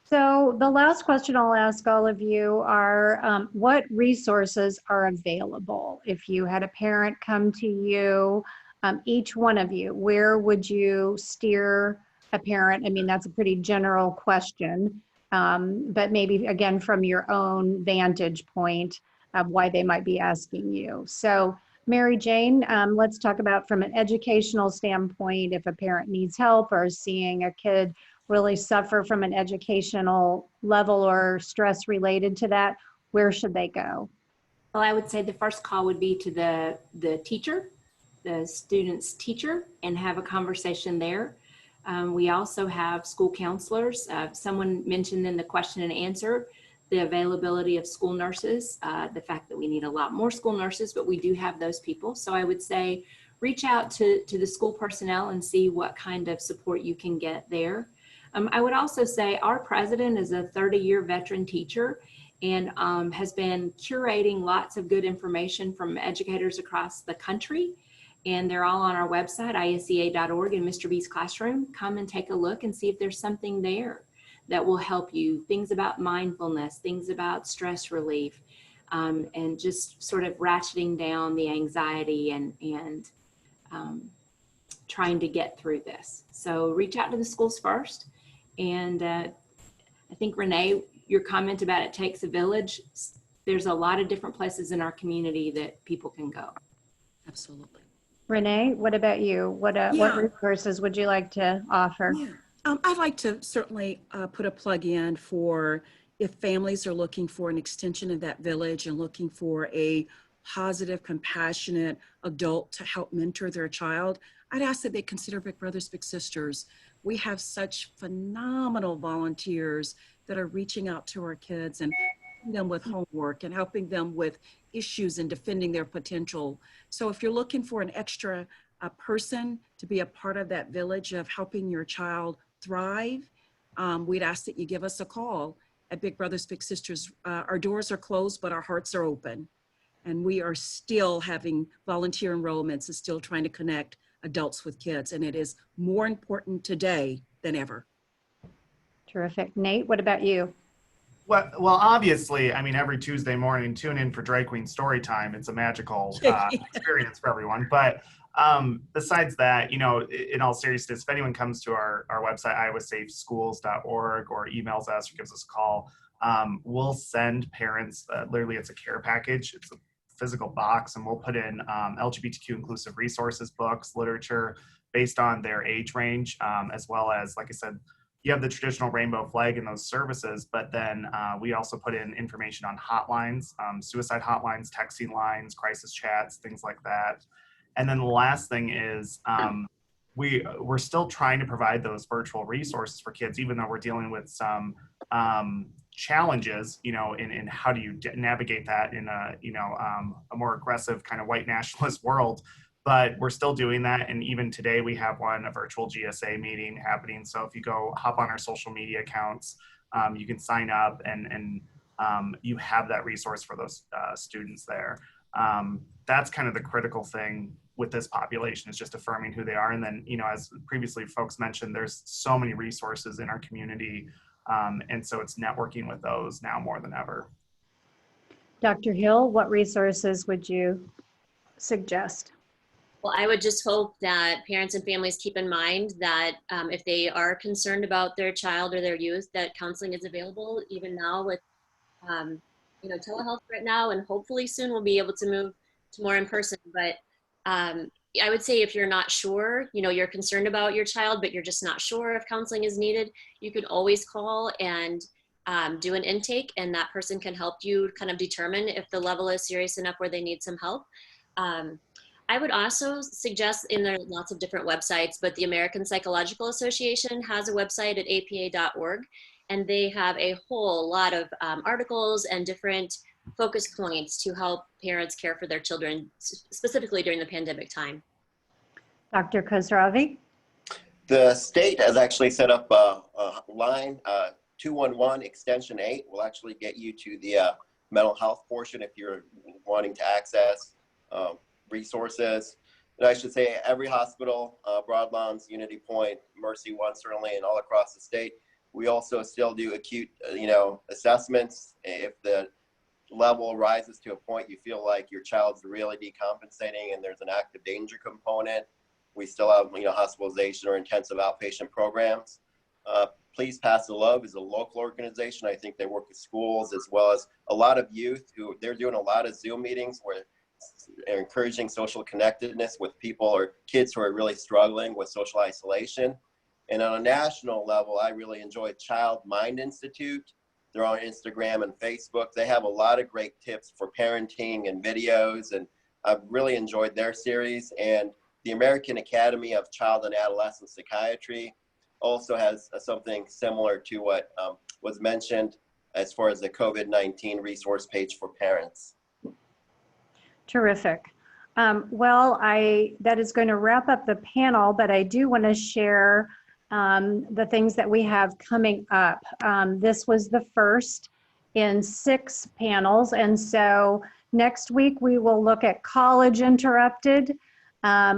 So the last question I'll ask all of you are, what resources are available? If you had a parent come to you, each one of you, where would you steer a parent? I mean, that's a pretty general question, but maybe again, from your own vantage point of why they might be asking you. So Mary Jane, let's talk about from an educational standpoint, if a parent needs help or seeing a kid really suffer from an educational level or stress related to that, where should they go? Well, I would say the first call would be to the teacher, the student's teacher, and have a conversation there. We also have school counselors. Someone mentioned in the question and answer the availability of school nurses, the fact that we need a lot more school nurses, but we do have those people. So I would say reach out to the school personnel and see what kind of support you can get there. I would also say our president is a 30-year veteran teacher and has been curating lots of good information from educators across the country. And they're all on our website, isea.org, and Mr. B's Classroom. Come and take a look and see if there's something there that will help you. Things about mindfulness, things about stress relief, and just sort of ratcheting down the anxiety and trying to get through this. So reach out to the schools first. And I think, Renee, your comment about it takes a village, there's a lot of different places in our community that people can go. Absolutely. Renee, what about you? What resources would you like to offer? Yeah. I'd like to certainly put a plug in for if families are looking for an extension of that village and looking for a positive, compassionate adult to help mentor their child, I'd ask that they consider Big Brothers Big Sisters. We have such phenomenal volunteers that are reaching out to our kids and helping them with homework and helping them with issues and defending their potential. So if you're looking for an extra person to be a part of that village of helping your child thrive, we'd ask that you give us a call at Big Brothers Big Sisters. Our doors are closed, but our hearts are open. And we are still having volunteer enrollments and still trying to connect adults with kids. And it is more important today than ever. Terrific. Nate, what about you? Well, obviously, I mean, every Tuesday morning, tune in for Drag Queen Story Time. It's a magical experience for everyone. But besides that, you know, in all seriousness, if anyone comes to our website, iowasafeschools.org, or emails us or gives us a call, we'll send parents, literally it's a care package. It's a physical box, and we'll put in LGBTQ inclusive resources, books, literature based on their age range, as well as, like I said, you have the traditional rainbow flag in those services, but then we also put in information on hotlines, suicide hotlines, texting lines, crisis chats, things like that. And then the last thing is we're still trying to provide those virtual resources for kids, even though we're dealing with some challenges, you know, in how do you navigate that in a, you know, a more aggressive kind of white nationalist world. But we're still doing that. And even today we have a virtual GSA meeting happening. So if you go hop on our social media accounts, you can sign up and you have that resource for those students there. That's kind of the critical thing with this population, is just affirming who they are. And then, you know, as previously folks mentioned, there's so many resources in our community. And so it's networking with those now more than ever. Dr. Hill, what resources would you suggest? Well, I would just hope that parents and families keep in mind that if they are concerned about their child or their youth, that counseling is available even now with, you know, telehealth right now, and hopefully soon we'll be able to move to more in person. But I would say if you're not sure, you know, you're concerned about your child, but you're just not sure if counseling is needed, you can always call and do an intake, and that person can help you kind of determine if the level is serious enough where they need some help. I would also suggest, and there are lots of different websites, but the American Psychological Association has a website at apa.org, and they have a whole lot of articles and different focus points to help parents care for their children, specifically during the pandemic time. Dr. Khosravi? The state has actually set up a line, 211 extension 8 will actually get you to the mental health portion if you're wanting to access resources. And I should say every hospital, Broadlawns, Unity Point, Mercy One, certainly, and all across the state. We also still do acute, assessments. If the level rises to a point you feel like your child's really decompensating and there's an active danger component, we still have, hospitalization or intensive outpatient programs. Please Pass the Love is a local organization. I think they work with schools as well as a lot of youth who they're doing a lot of Zoom meetings where they're encouraging social connectedness with people or kids who are really struggling with social isolation. And on a national level, I really enjoy Child Mind Institute. They're on Instagram and Facebook. They have a lot of great tips for parenting and videos, and I've really enjoyed their series. And the American Academy of Child and Adolescent Psychiatry also has something similar to what was mentioned as far as the COVID-19 resource page for parents. Terrific. Well, that is going to wrap up the panel, but I do want to share the things that we have coming up. This was the first in 6 panels, and so next week we will look at College Interrupted.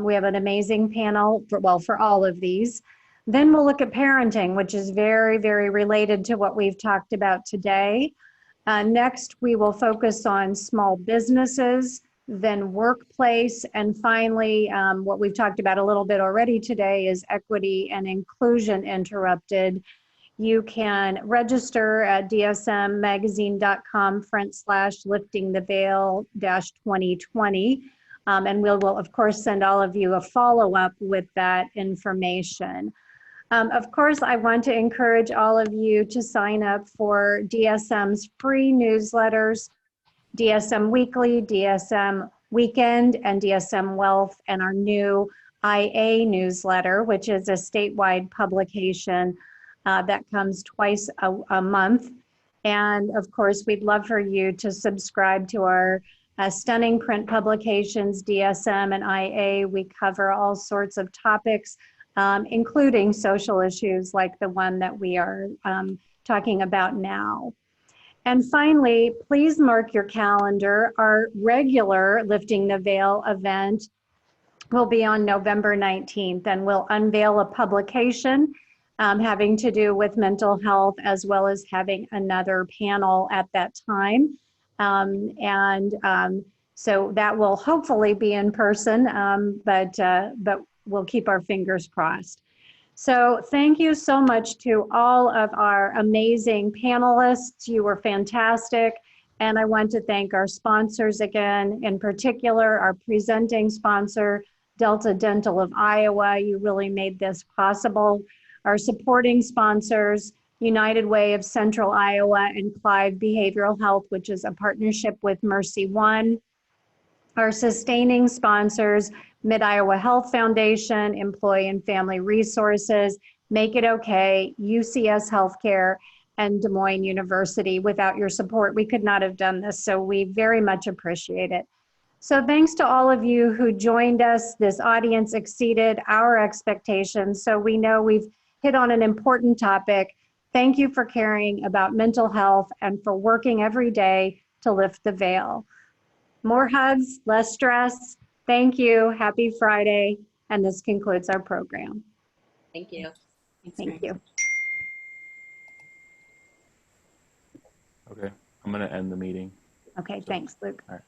We have an amazing panel for all of these. Then we'll look at parenting, which is very, very related to what we've talked about today. Next, we will focus on small businesses, then workplace, and finally, what we've talked about a little bit already today is equity and inclusion interrupted. You can register at dsmmagazine.com/liftingtheveil-2020. And we'll of course send all of you a follow-up with that information. Of course, I want to encourage all of you to sign up for DSM's free newsletters, DSM Weekly, DSM Weekend, and DSM Wealth, and our new IA newsletter, which is a statewide publication that comes twice a month. And of course, we'd love for you to subscribe to our stunning print publications, DSM and IA. We cover all sorts of topics, including social issues like the one that we are talking about now. And finally, please mark your calendar. Our regular Lifting the Veil event will be on November 19th, and we'll unveil a publication having to do with mental health, as well as having another panel at that time. So that will hopefully be in person, but we'll keep our fingers crossed. So thank you so much to all of our amazing panelists. You were fantastic. And I want to thank our sponsors again, in particular, our presenting sponsor, Delta Dental of Iowa. You really made this possible. Our supporting sponsors, United Way of Central Iowa and Clive Behavioral Health, which is a partnership with Mercy One. Our sustaining sponsors, Mid-Iowa Health Foundation, Employee and Family Resources, Make It Okay, UCS Healthcare, and Des Moines University. Without your support, we could not have done this, so we very much appreciate it. So thanks to all of you who joined us. This audience exceeded our expectations, so we know we've hit on an important topic. Thank you for caring about mental health and for working every day to lift the veil. More hugs, less stress. Thank you. Happy Friday. And this concludes our program. Thank you. Thank you. Okay, I'm going to end the meeting. Okay, thanks, Luke. All right.